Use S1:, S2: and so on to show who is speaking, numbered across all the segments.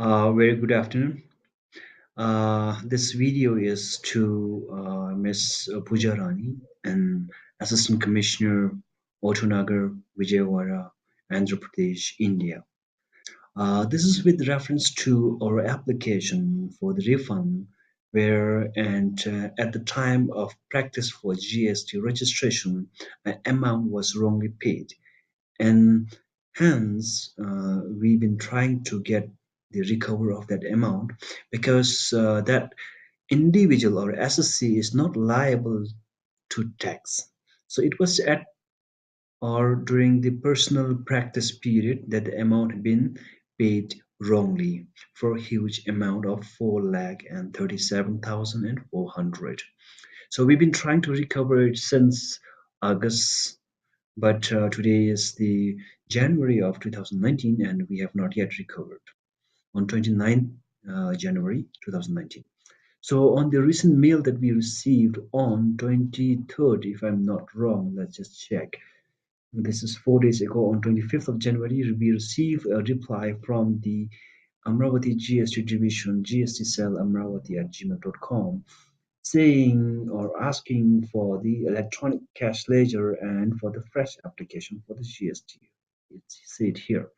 S1: Very good afternoon. This video is to Ms. Pooja Rani, an Assistant Commissioner, Autonagar, Vijayawada, Andhra Pradesh, India. This is with reference to our application for the refund, where and at the time of practice for GST registration, an amount was wrongly paid, and hence we've been trying to get the recovery of that amount because that individual or SSC is not liable to tax. So it was at or during the personal practice period that the amount had been paid wrongly for a huge amount of 4,37,400. So we've been trying to recover it since August, but today is the January of 2019 and we have not yet recovered on 29th January 2019. So on the recent mail that we received on 23rd, if I'm not wrong, let's just check. This is 4 days ago. On 25th of January, we received a reply from the Amravati GST division, GST cell Amravati at gmail.com, saying or asking for the electronic cash ledger and for the fresh application for the GST. It's said here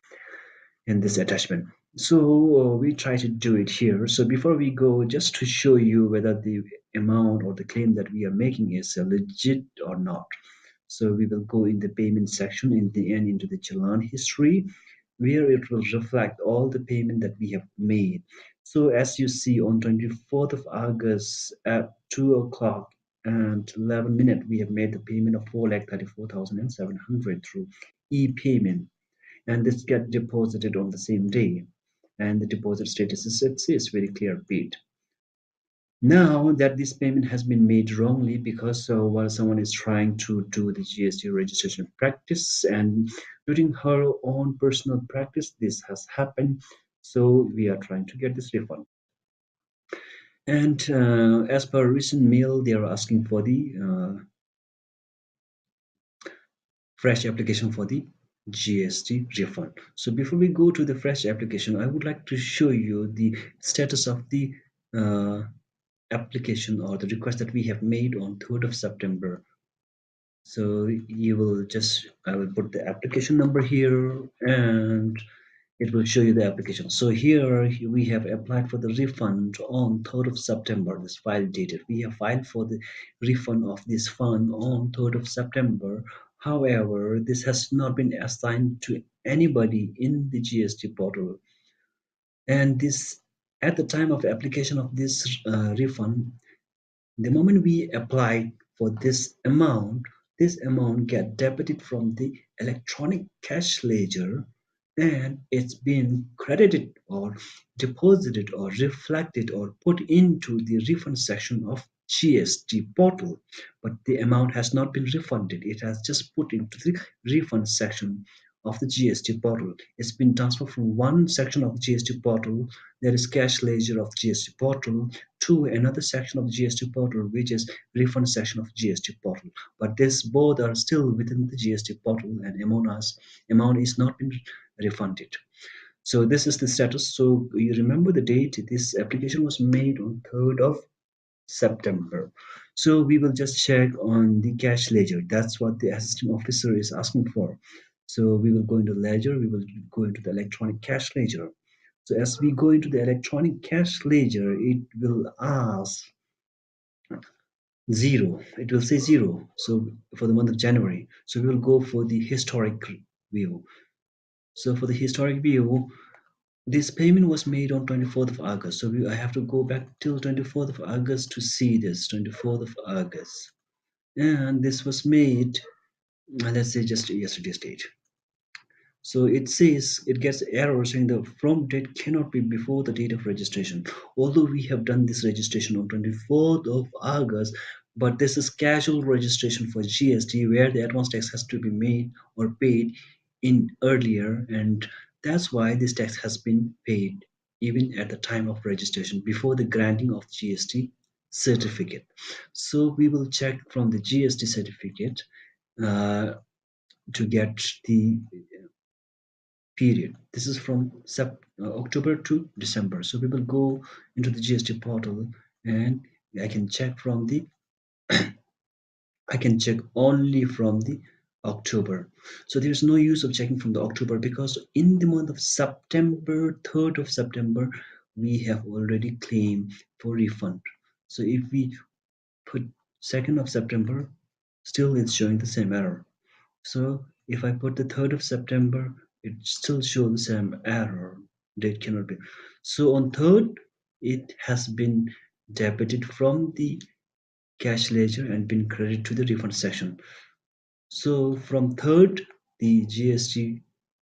S1: in this attachment. So we try to do it here. So before we go, just to show you whether the amount or the claim that we are making is legit or not. So we will go in the payment section in the end into the Challan history, where it will reflect all the payment that we have made. So as you see on 24th of August at 2 o'clock and 11 minutes, we have made the payment of 4,34,700 through e-payment, and this get deposited on the same day. And the deposit status is it says very clear paid. Now that this payment has been made wrongly because while someone is trying to do the GST registration practice and during her own personal practice, this has happened. So we are trying to get this refund. And as per recent mail, they are asking for the fresh application for the GST refund. So before we go to the fresh application, I would like to show you the status of the application or the request that we have made on 3rd of September. So you will just, I will put the application number here and it will show you the application. So here we have applied for the refund on 3rd of September, this file dated. We have filed for the refund of this fund on 3rd of September. However, this has not been assigned to anybody in the GST portal. And this, at the time of application of this refund, the moment we apply for this amount get debited from the electronic cash ledger and it's been credited or deposited or reflected or put into the refund section of GST portal. But the amount has not been refunded. It has just put into the refund section of the GST portal. It's been transferred from one section of the GST portal, there is cash ledger of GST portal, to another section of the GST portal, which is refund section of GST portal. But this both are still within the GST portal, and amount is not been refunded. So this is the status. So you remember the date this application was made on 3rd of September. So we will just check on the cash ledger. That's what the assistant officer is asking for. So we will go into ledger, we will go into the electronic cash ledger. So as we go into the electronic cash ledger, it will ask zero. It will say zero. So for the month of January. So we will go for the historic view. So for the historic view, this payment was made on 24th of August. So I have to go back till 24th of August to see this, 24th of August. And this was made, let's say just yesterday's date. So it says it gets error saying the from date cannot be before the date of registration. Although we have done this registration on 24th of August, but this is casual registration for GST where the advance tax has to be made or paid in earlier, and that's why this tax has been paid even at the time of registration before the granting of GST certificate. So we will check from the GST certificate to get the period. This is from October to December. So we will go into the GST portal, and I can check from the I can check only from the October. So there's no use of checking from the October, because in the month of September, 3rd of September, we have already claimed for refund. So if we put 2nd of September, still it's showing the same error. So if I put the 3rd of September, it still shows the same error. Date cannot be. So on 3rd, it has been debited from the cash ledger and been credited to the refund section. So from 3rd, the GST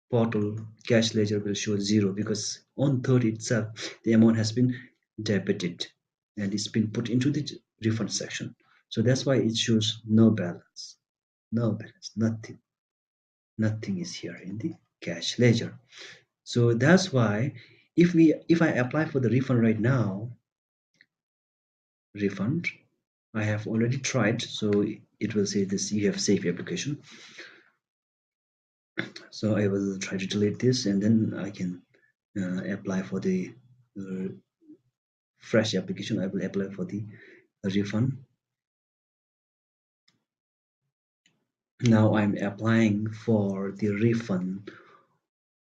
S1: portal cash ledger will show 0, because on 3rd itself, the amount has been debited and it's been put into the refund section. So that's why it shows no balance. No balance, nothing. Nothing is here in the cash ledger. So that's why if I apply for the refund right now, refund, I have already tried, so it will say this you have safe application. So I will try to delete this, and then I can apply for the uh, fresh application. I will apply for the refund. Now I'm applying for the refund,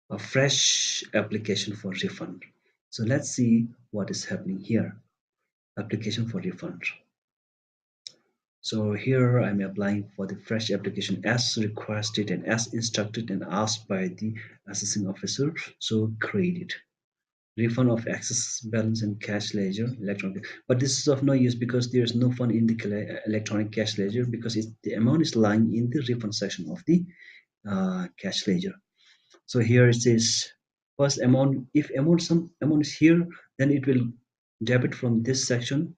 S1: a fresh application for refund. So let's see what is happening here. Application for refund. So here I'm applying for the fresh application as requested and as instructed and asked by the assessing officer. So created. Refund of excess balance and cash ledger electronic. But this is of no use, because there is no fund in the electronic cash ledger, because the amount is lying in the refund section of the cash ledger. So here it says first amount. If some amount is here, then it will debit from this section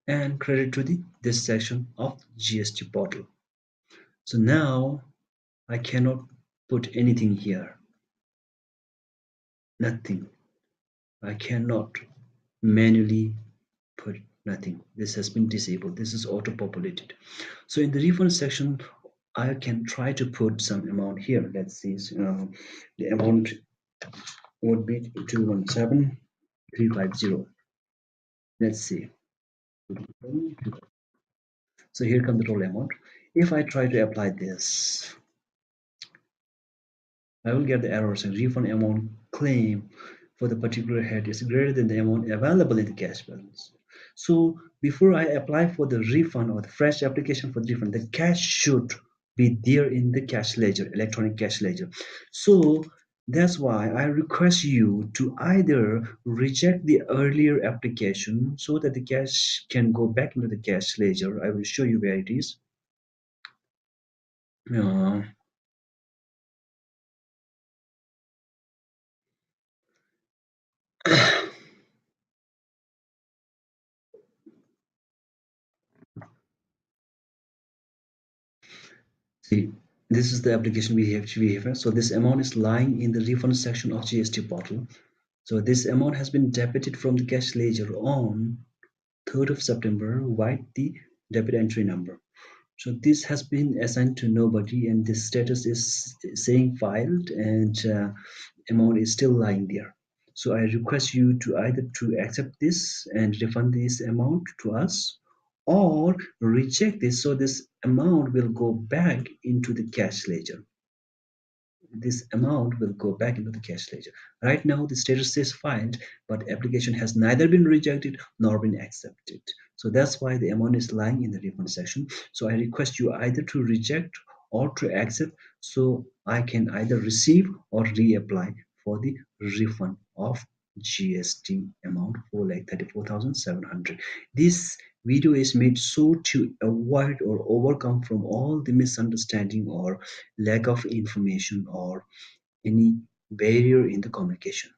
S1: and credit to the this section of GST portal. So now I cannot put anything here. Nothing. I cannot manually put nothing. This has been disabled. This is auto populated. So in the refund section, I can try to put some amount here. Let's see. The amount would be 217350. Let's see. So here comes the total amount. If I try to apply this, I will get the error saying refund amount claim for the particular head is greater than the amount available in the cash balance. So before I apply for the refund or the fresh application for the refund, the cash should be there in the cash ledger, electronic cash ledger. So that's why I request you to either reject the earlier application so that the cash can go back into the cash ledger. I will show you where it is. Uh, See, this is the application we have. So this amount is lying in the refund section of GST portal. So this amount has been debited from the cash ledger on 3rd of September. Write the debit entry number. So this has been assigned to nobody, and this status is saying filed, and amount is still lying there. So I request you to either to accept this and refund this amount to us, or reject this, so this amount will go back into the cash ledger. This amount will go back into the cash ledger. Right now the status says filed, but application has neither been rejected nor been accepted. So that's why the amount is lying in the refund section. So I request you either to reject or to accept, so I can either receive or reapply for the refund of GST amount for like 34,700. This video is made so to avoid or overcome from all the misunderstanding or lack of information or any barrier in the communication.